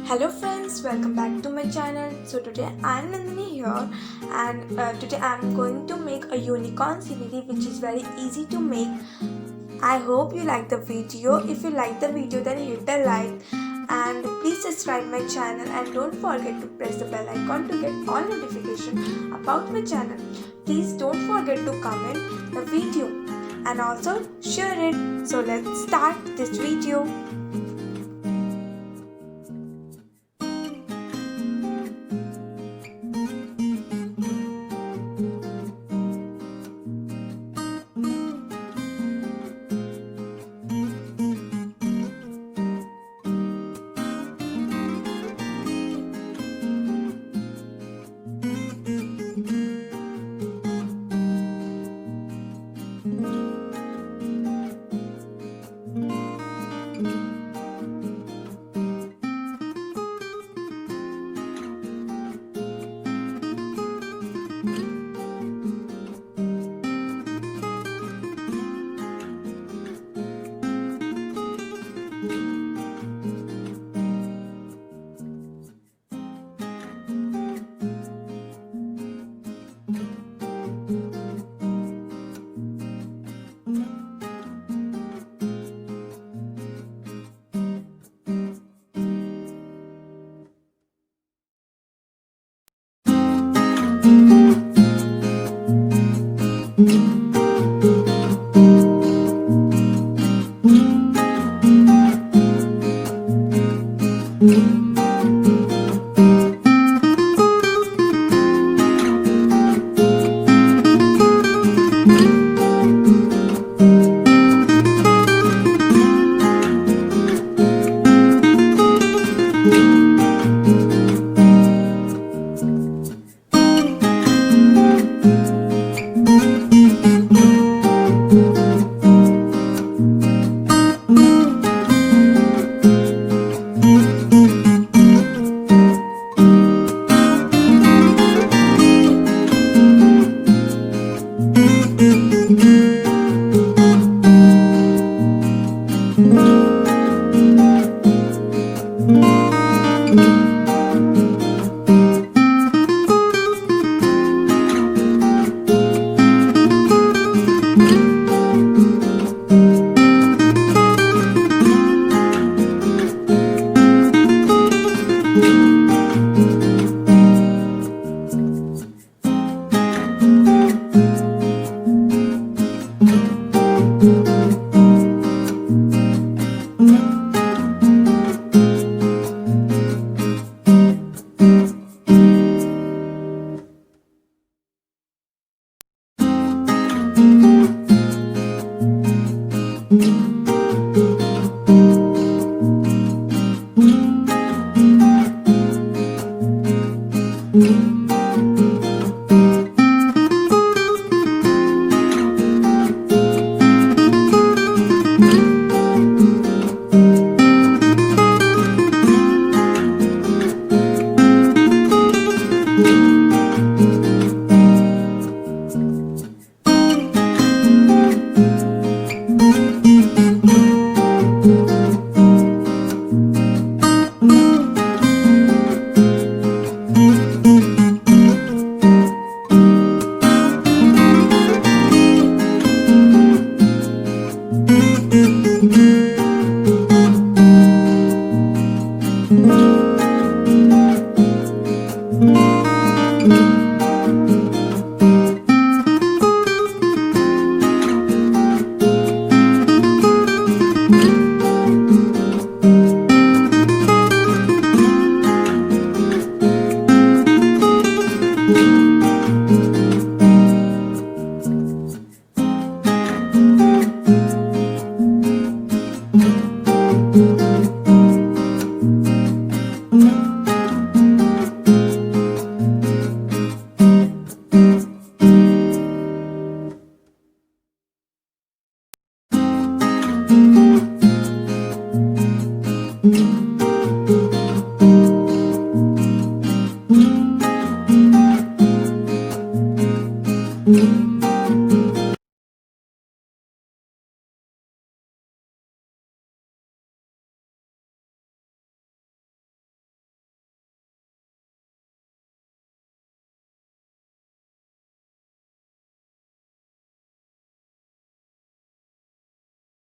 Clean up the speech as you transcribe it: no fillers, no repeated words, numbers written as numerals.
Hello friends, welcome back to my channel. So today I am Nandini here, and today I am going to make a unicorn scenery which is very easy to make. I hope you like the video. If you like the video, then hit the like and please subscribe my channel, and don't forget to press the bell icon to get all notification about my channel. Please don't forget to comment the video and also share it. So let's start this video.